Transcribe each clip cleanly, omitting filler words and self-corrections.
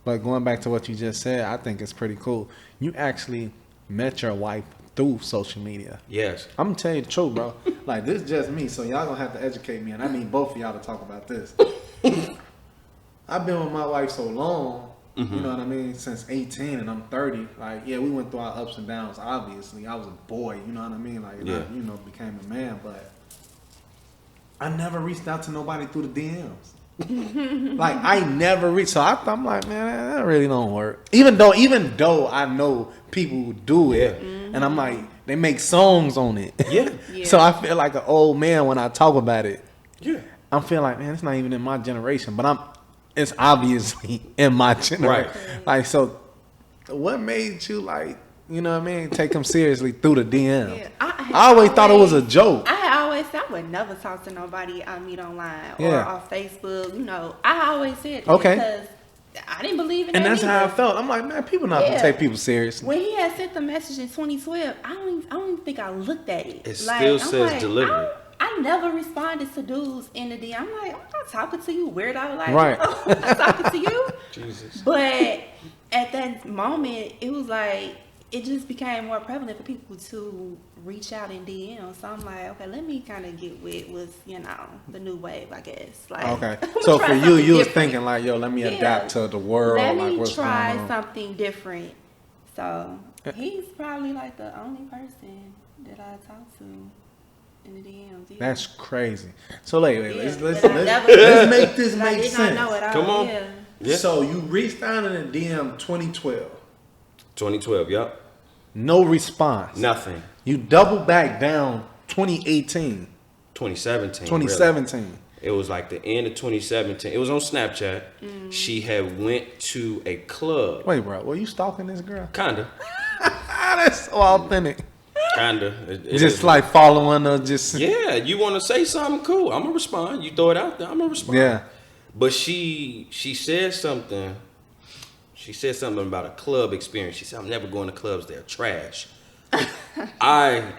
But going back to what you just said, I think it's pretty cool. You actually met your wife through social media. Yes. I'm gonna tell you the truth, bro. Like, this is just me, so y'all gonna have to educate me, and I need both of y'all to talk about this. I've been with my wife so long, you know what I mean, since 18, and I'm 30. Like, yeah, we went through our ups and downs, obviously. I was a boy, you know what I mean? Like, and I, you know, became a man, but I never reached out to nobody through the DMs. Like, I never reached, so I'm like, man, that really don't work. Even though I know people who do it, and I'm like, they make songs on it. Yeah. So I feel like an old man when I talk about it. Yeah. I'm feeling like, man, it's not even in my generation, but it's obviously in my generation. Right. Like, so what made you, like, you know what I mean, take them seriously through the DM? Yeah, I always thought it was a joke. I would never talk to nobody I meet online or off Facebook. You know, I always said that because I didn't believe in it. And that's either. how I felt. I'm like, man, people not gonna take people seriously. When he had sent the message in 2012, I don't even think I looked at it. It still says delivery. I never responded to dudes in the DM. I'm like, I'm not talking to you, weirdo. Like, right. I'm not talking to you. Jesus. But at that moment, it was like, it just became more prevalent for people to reach out in DM. So I'm like, okay, let me kind of get with, you know, the new wave, I guess. Like, okay. So for you was different. thinking like, yo, let me adapt to the world. Let like, me what's try going on. something different. So he's probably like the only person that I talk to in the DMs. Yeah. That's crazy. So wait, let's make this make sense. Come on. Yeah. So you reached out in the DM 2012. 2012, yep. No response. Nothing. You double back down 2018. 2017. 2017. Really. It was like the end of 2017. It was on Snapchat. She had went to a club. Wait, bro. Were you stalking this girl? Kinda. That's so authentic. Kinda. It just like following her. Just yeah. You want to say something cool? I'm gonna respond. You throw it out there. I'm gonna respond. Yeah. But she said something. She said something about a club experience. She said, I'm never going to clubs. They're trash. I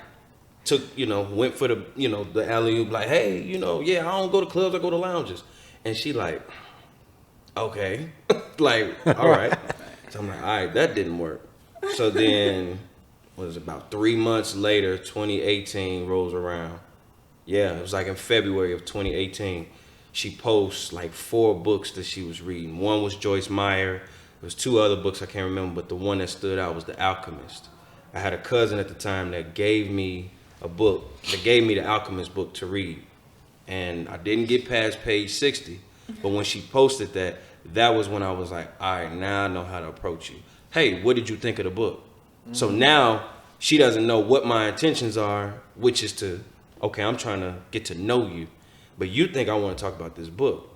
took, went for the, the alley-oop, like, hey, I don't go to clubs. I go to lounges. And she like, okay. Like, all right. So I'm like, all right, that didn't work. So then, what was it, about 3 months later, 2018 rolls around. Yeah, it was like in February of 2018. She posts like 4 books that she was reading. One was Joyce Meyer. There was 2 other books I can't remember, but the one that stood out was The Alchemist. I had a cousin at the time that gave me a book, that gave me the Alchemist book to read. And I didn't get past page 60, but when she posted that, that was when I was like, all right, now I know how to approach you. Hey, what did you think of the book? So now she doesn't know what my intentions are, which is to, okay, I'm trying to get to know you, but you think I want to talk about this book.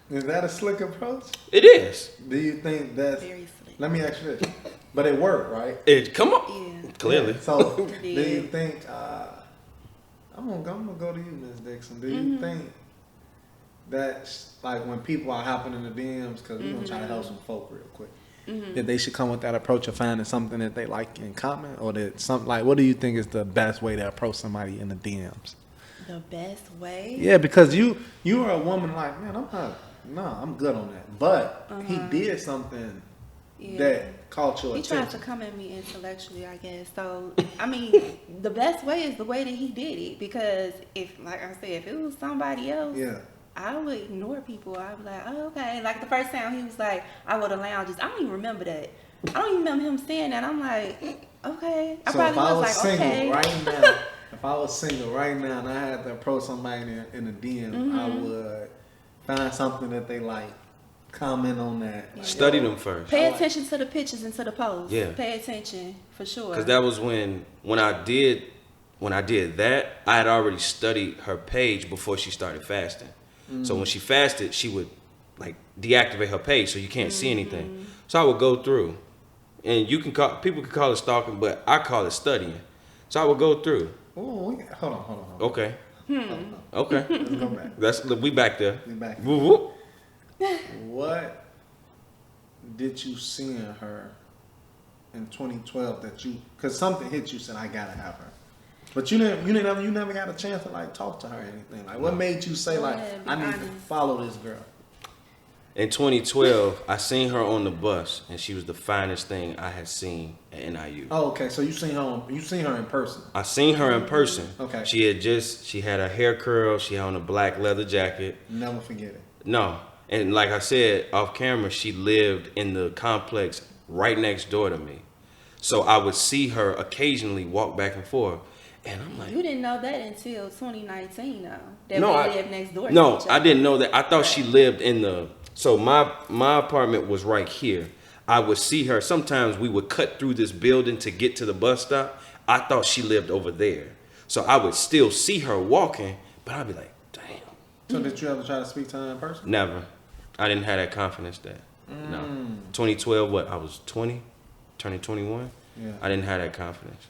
Is that a slick approach? It is. Do you think that's... Very slick. Let me ask you this. But it worked, right? Come on. Yeah. Clearly. Yeah. So do you think... I'm gonna go to you, Ms. Dixon. Do you think that, like, when people are hopping in the DMs, because we're going to try to help some folk real quick, that they should come with that approach of finding something that they like in common? Or that something, like, what do you think is the best way to approach somebody in the DMs? The best way? Yeah, because you are a woman like, man, I'm good on that. But he did something that caught your attention. He tried to come at me intellectually, I guess. So, I mean, the best way is the way that he did it. Because if, like I said, if it was somebody else, I would ignore people. I would be like, oh, okay. Like the first time he was like, I go to lounges. I don't even remember that. I don't even remember him saying that. I'm like, okay. So if I was single right now, if I was single right now and I had to approach somebody in the DM, I would find something that they like, comment on that. Like, study them first. Pay attention to the pictures and to the posts. Yeah. Pay attention for sure. Because that was when I did that, I had already studied her page before she started fasting. So when she fasted, she would like deactivate her page so you can't see anything. So I would go through, and people can call it stalking, but I call it studying. So I would go through. Oh, hold on. Okay. Okay. Let's go back. We back there. We back. Woo-woo. What did you see in her in 2012 that because something hit you, said I gotta have her, but you never got a chance to like talk to her or anything? Like, what made you say like I need to follow this girl? In 2012, I seen her on the bus, and she was the finest thing I had seen at NIU. Oh, okay. So you seen her in person? I seen her in person. Okay. She had her hair curled. She had on a black leather jacket. Never forget it. No, and like I said off camera, she lived in the complex right next door to me. So I would see her occasionally walk back and forth. And I'm like, you didn't know that until 2019, though. That no, we lived next door. No, I didn't know that. I thought she lived in the. So my apartment was right here. I would see her. Sometimes we would cut through this building to get to the bus stop. I thought she lived over there. So I would still see her walking, but I'd be like, damn. So did you ever try to speak to her in person? Never. I didn't have that confidence that. No. 2012, what? I was 20, turning 21. Yeah. I didn't have that confidence.